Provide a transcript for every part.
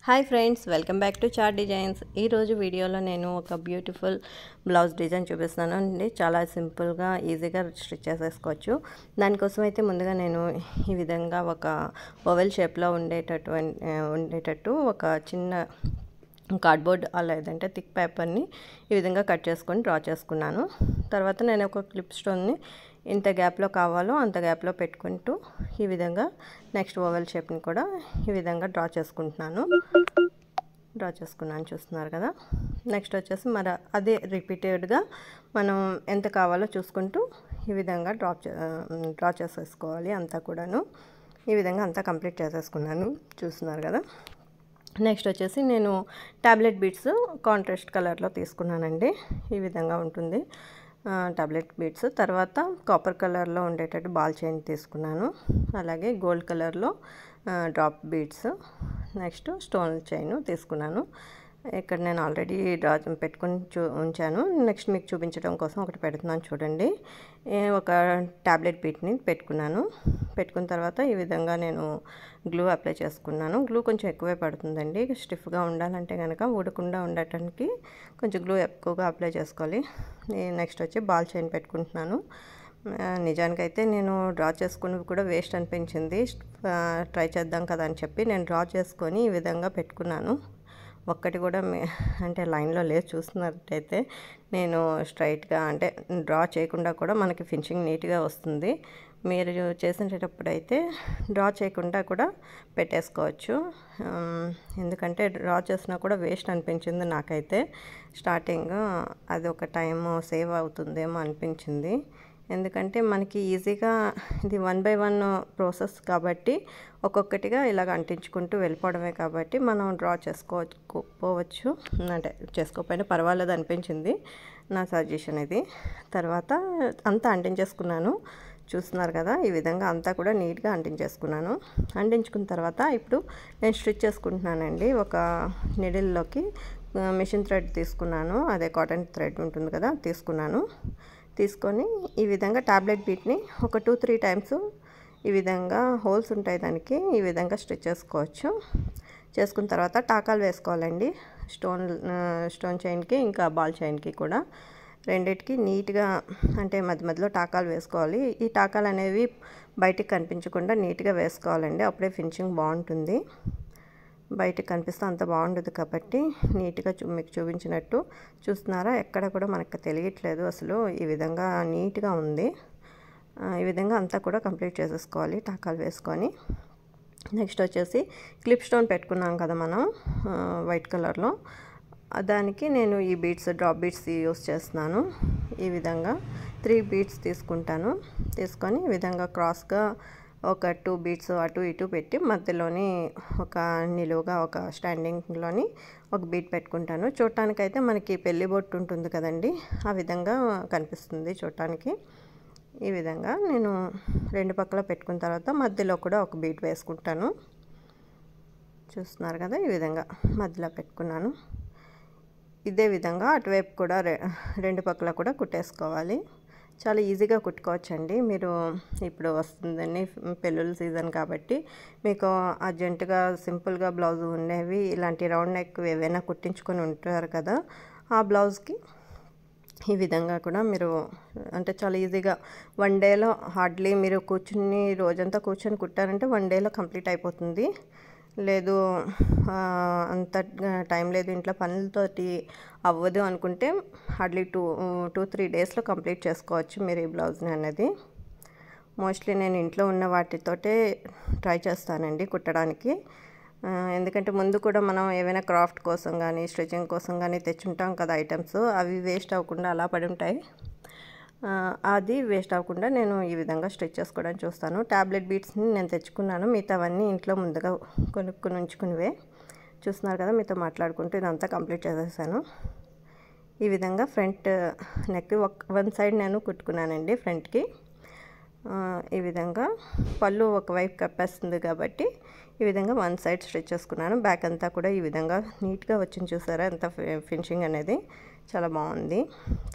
Hi friends, welcome back to chart designs. ఈరోజు వీడియోలో నేను ఒక బ్యూటిఫుల్ బ్లౌజ్ డిజైన్ చూపిస్తున్నాను అండి. చాలా సింపుల్గా ఈజీగా స్టిచ్ చేసేసుకోవచ్చు. దానికోసం అయితే ముందుగా నేను ఈ విధంగా ఒక ఓవెల్ షేప్లో ఉండేటట్టు ఒక చిన్న కార్డ్బోర్డ్ లేదంటే థిక్ పేపర్ని ఈ విధంగా కట్ చేసుకొని డ్రా చేసుకున్నాను. తర్వాత నేను ఒక క్లిప్ స్టోన్ని ఎంత గ్యాప్లో కావాలో అంత గ్యాప్లో పెట్టుకుంటూ ఈ విధంగా నెక్స్ట్ ఓవెల్ షేప్ని కూడా ఈ విధంగా డ్రా చేసుకున్నాను. చూస్తున్నారు కదా. నెక్స్ట్ వచ్చేసి మరి అదే రిపీటెడ్గా మనం ఎంత కావాలో చూసుకుంటూ ఈ విధంగా డ్రా చేసేసుకోవాలి. అంతా కూడాను ఈ విధంగా అంతా కంప్లీట్ చేసేసుకున్నాను. చూస్తున్నారు కదా. నెక్స్ట్ వచ్చేసి నేను టాబ్లెట్ బీడ్స్ కాంట్రాస్ట్ కలర్లో తీసుకున్నానండి. ఈ విధంగా ఉంటుంది టాబ్లెట్ బీడ్స్. తర్వాత కాపర్ కలర్లో ఉండేటట్టు బాల్ చైన్ తీసుకున్నాను. అలాగే గోల్డ్ కలర్లో drop beads, next stone chain తీసుకున్నాను. ఇక్కడ నేను ఆల్రెడీ డ్రా పెట్టుకుని ఉంచాను. నెక్స్ట్ మీకు చూపించడం కోసం ఒకటి పెడుతున్నాను చూడండి. ఒక టాబ్లెట్ బీట్ని పెట్టుకున్న తర్వాత ఈ విధంగా నేను గ్లూ అప్లై చేసుకున్నాను. గ్లూ కొంచెం ఎక్కువే పడుతుందండి. స్టిఫ్గా ఉండాలంటే కనుక ఊడకుండా ఉండటానికి కొంచెం గ్లూ ఎక్కువగా అప్లై చేసుకోవాలి. నెక్స్ట్ వచ్చి బాల్ చైన్ పెట్టుకుంటున్నాను. నిజానికైతే నేను డ్రా చేసుకున్నవి కూడా వేస్ట్ అనిపించింది. ట్రై చేద్దాం కదా అని చెప్పి నేను డ్రా చేసుకొని ఈ విధంగా పెట్టుకున్నాను. ఒక్కటి కూడా అంటే లైన్లో లేదు. చూస్తున్నట్టయితే నేను స్ట్రైట్గా అంటే డ్రా చేయకుండా కూడా మనకి ఫినిషింగ్ నీట్గా వస్తుంది. మీరు చేసేటప్పుడు అయితే డ్రా చేయకుండా కూడా పెట్టేసుకోవచ్చు. ఎందుకంటే డ్రా చేసినా కూడా వేస్ట్ అనిపించింది నాకైతే. స్టార్టింగ్ అది ఒక టైం సేవ్ అవుతుందేమో అనిపించింది. ఎందుకంటే మనకి ఈజీగా ఇది 1 by 1 ప్రాసెస్ కాబట్టి ఒక్కొక్కటిగా ఇలాగ అంటించుకుంటూ వెళ్ళిపోవడమే కాబట్టి మనం డ్రా చేసుకోవచ్చు. అంటే చేసుకోకపోయినా పర్వాలేదు అనిపించింది నా సజెషన్ ఇది. తర్వాత అంతా అంటించేసుకున్నాను. చూస్తున్నారు కదా. ఈ విధంగా అంతా కూడా నీట్గా అంటించుకున్న తర్వాత ఇప్పుడు నేను స్టిచ్ చేసుకుంటున్నానండి. ఒక నిడిల్లోకి మిషన్ థ్రెడ్ తీసుకున్నాను. అదే కాటన్ థ్రెడ్ ఉంటుంది కదా, తీసుకొని ఈ విధంగా టాబ్లెట్ బీట్ని ఒక 2-3 టైమ్స్ ఈ విధంగా హోల్స్ ఉంటాయి దానికి, ఈ విధంగా స్టిచ్ చేసుకున్న తర్వాత టాకాలు వేసుకోవాలండి. స్టోన్ చైన్కి ఇంకా బాల్ చైన్కి కూడా రెండిటికి నీట్గా అంటే మధ్యలో టాకాలు వేసుకోవాలి. ఈ టాకాలు అనేవి బయటికి కనిపించకుండా నీట్గా వేసుకోవాలండి. అప్పుడే ఫినిషింగ్ బాగుంటుంది. బయటకు కనిపిస్తే అంత బాగుండదు కాబట్టి నీట్గా మీకు చూపించినట్టు చూస్తున్నారా. ఎక్కడ కూడా మనకు తెలియట్లేదు అసలు. ఈ విధంగా నీట్గా ఉంది. ఈ విధంగా అంతా కూడా కంప్లీట్ చేసేసుకోవాలి టాకాలు వేసుకొని. నెక్స్ట్ వచ్చేసి క్లిప్ స్టోన్ పెట్టుకున్నాం కదా మనం వైట్ కలర్లో, దానికి నేను ఈ బీడ్స్ డ్రాప్ బీడ్స్ యూస్ చేస్తున్నాను. ఈ విధంగా 3 బీడ్స్ తీసుకొని ఈ విధంగా క్రాస్గా ఒక 2 బీడ్స్ అటు ఇటు పెట్టి మధ్యలోని ఒక నిలువుగా ఒక స్టాండింగ్లోని ఒక బీడ్ పెట్టుకుంటాను. చూడటానికైతే మనకి పెళ్లి బొట్టు ఉంటుంది కదండి, ఆ విధంగా కనిపిస్తుంది చూడటానికి. ఈ విధంగా నేను 2 పక్కల పెట్టుకున్న తర్వాత మధ్యలో కూడా ఒక బీడ్ వేసుకుంటాను. చూస్తున్నారు కదా. ఈ విధంగా మధ్యలో పెట్టుకున్నాను. ఇదే విధంగా అటువైపు కూడా 2 పక్కల కూడా కుట్టేసుకోవాలి. చాలా ఈజీగా కుట్టుకోవచ్చండి. మీరు ఇప్పుడు వస్తుందండి పెళ్ళిళ్ళ సీజన్ కాబట్టి మీకు అర్జెంటుగా సింపుల్గా బ్లౌజ్ ఉండేవి ఇలాంటి రౌండ్ నెక్ ఏవైనా కుట్టించుకొని ఉంటారు కదా, ఆ బ్లౌజ్కి ఈ విధంగా కూడా మీరు అంటే చాలా ఈజీగా 1 డేలో హార్డ్లీ మీరు రోజంతా కూర్చొని కుట్టారంటే 1 డేలో కంప్లీట్ అయిపోతుంది. లేదు అంత టైం లేదు, ఇంట్లో పనులతోటి అవ్వదు అనుకుంటే హార్డ్లీ 2-3 డేస్లో కంప్లీట్ చేసుకోవచ్చు మీరు ఈ బ్లౌజ్ని అనేది. మోస్ట్లీ నేను ఇంట్లో ఉన్న వాటితోటే ట్రై చేస్తానండి కుట్టడానికి. ఎందుకంటే ముందు కూడా మనం ఏమైనా క్రాఫ్ట్ కోసం కానీ స్టిచ్చింగ్ కోసం కానీ తెచ్చుంటాం కదా ఐటమ్స్, అవి వేస్ట్ అవ్వకుండా అలా పడి ఉంటాయి. అది వేస్ట్ అవ్వకుండా నేను ఈ విధంగా స్టిచ్ చేసుకోవడానికి చూస్తాను. టాబ్లెట్ బీడ్స్ని నేను తెచ్చుకున్నాను. మిగతావన్నీ ఇంట్లో ముందుగా కొనుక్కొని ఉంచుకునివే. చూస్తున్నారు కదా. మీతో మాట్లాడుకుంటూ ఇదంతా కంప్లీట్ చేసేసాను. ఈ విధంగా ఫ్రంట్ నెక్ 1 సైడ్ నేను కుట్టుకున్నానండి ఫ్రంట్కి. ఈ విధంగా పళ్ళు ఒకవైపు కప్పేస్తుంది కాబట్టి ఈ విధంగా 1 సైడ్ స్టిచ్ చేసుకున్నాను. బ్యాక్ అంతా కూడా ఈ విధంగా నీట్గా వచ్చింది. చూసారా ఎంత ఫినిషింగ్ అనేది చాలా బాగుంది.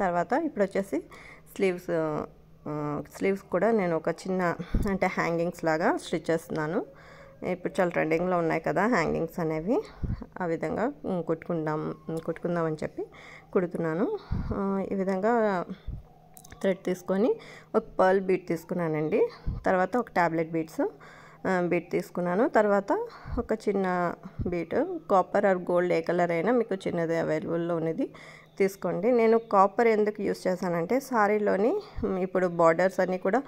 తర్వాత ఇప్పుడు వచ్చేసి స్లీవ్స్ కూడా నేను ఒక చిన్న అంటే హ్యాంగింగ్స్ లాగా స్టిచ్ చేస్తున్నాను. ఇప్పుడు చాలా ట్రెండింగ్లో ఉన్నాయి కదా హ్యాంగింగ్స్ అనేవి, ఆ విధంగా కుట్టుకుందామని చెప్పి కుడుతున్నాను. ఈ విధంగా థ్రెడ్ తీసుకొని ఒక పర్ల్ బీట్ తీసుకున్నానండి. తర్వాత ఒక టాబ్లెట్ బీట్ తీసుకున్నాను. తర్వాత ఒక చిన్న బీట్, కాపర్ ఆర్ గోల్డ్ ఏ కలర్ అయినా మీకు చిన్నది అవైలబుల్లో ఉన్నది తీసుకోండి. నేను కాపర్ ఎందుకు యూస్ చేశానంటే సారీలోని ఇప్పుడు బార్డర్స్ అన్నీ కూడా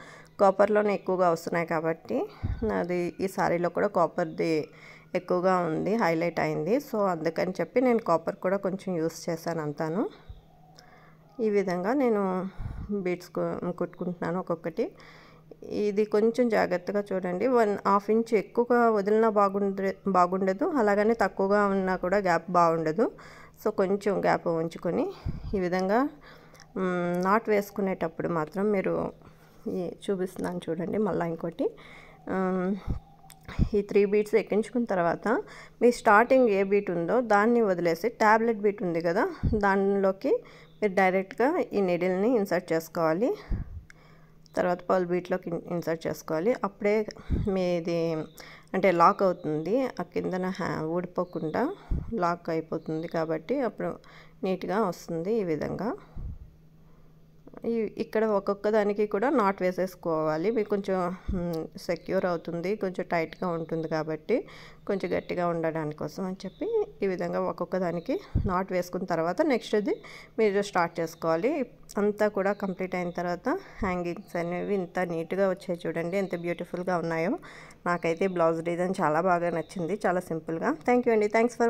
కాపర్లోనే ఎక్కువగా వస్తున్నాయి కాబట్టి నాది ఈ సారీలో కూడా కాపర్ది ఎక్కువగా ఉంది, హైలైట్ అయింది. సో అందుకని చెప్పి నేను కాపర్ కూడా కొంచెం యూస్ చేశాను అంతాను. ఈ విధంగా నేను బీడ్స్ కుట్టుకుంటున్నాను ఒక్కొక్కటి. ఇది కొంచెం జాగ్రత్తగా చూడండి. 1/2 ఇంచ్ ఎక్కువగా వదిలినా బాగుండదు, అలాగని తక్కువగా ఉన్నా కూడా గ్యాప్ బాగుండదు. సో కొంచెం గ్యాప్ ఉంచుకొని ఈ విధంగా నాట్ వేసుకునేటప్పుడు మాత్రం మీరు చూపిస్తున్నాను చూడండి. మళ్ళీ ఇంకోటి, ఈ 3 బీట్స్ ఎక్కించుకున్న తర్వాత మీ స్టార్టింగ్ ఏ బీట్ ఉందో దాన్ని వదిలేసి టాబ్లెట్ బీట్ ఉంది కదా దానిలోకి మీరు డైరెక్ట్గా ఈ నీడిల్ని ఇన్సర్ట్ చేసుకోవాలి. తర్వాత పర్ల్ బీట్లోకి ఇన్సర్ట్ చేసుకోవాలి. అప్పుడే మీది అంటే లాక్ అవుతుంది, ఆ కిందన ఊడిపోకుండా లాక్ అయిపోతుంది కాబట్టి అప్పుడు నీట్గా వస్తుంది. ఈ విధంగా ఇక్కడ ఒక్కొక్క దానికి కూడా నాట్ వేసేసుకోవాలి. మీకు కొంచెం సెక్యూర్ అవుతుంది, కొంచెం టైట్గా ఉంటుంది కాబట్టి కొంచెం గట్టిగా ఉండడానికి కోసం అని చెప్పి ఈ విధంగా ఒక్కొక్క దానికి నాట్ వేసుకున్న తర్వాత నెక్స్ట్ ఇది మీరు స్టార్ట్ చేసుకోవాలి. అంతా కూడా కంప్లీట్ అయిన తర్వాత హ్యాంగింగ్స్ అనేవి ఇంత నీట్గా వచ్చాయి చూడండి, ఎంత బ్యూటిఫుల్గా ఉన్నాయో. నాకైతే బ్లౌజ్ డిజైన్ చాలా బాగా నచ్చింది, చాలా సింపుల్గా. థ్యాంక్ యూ అండి. Thanks for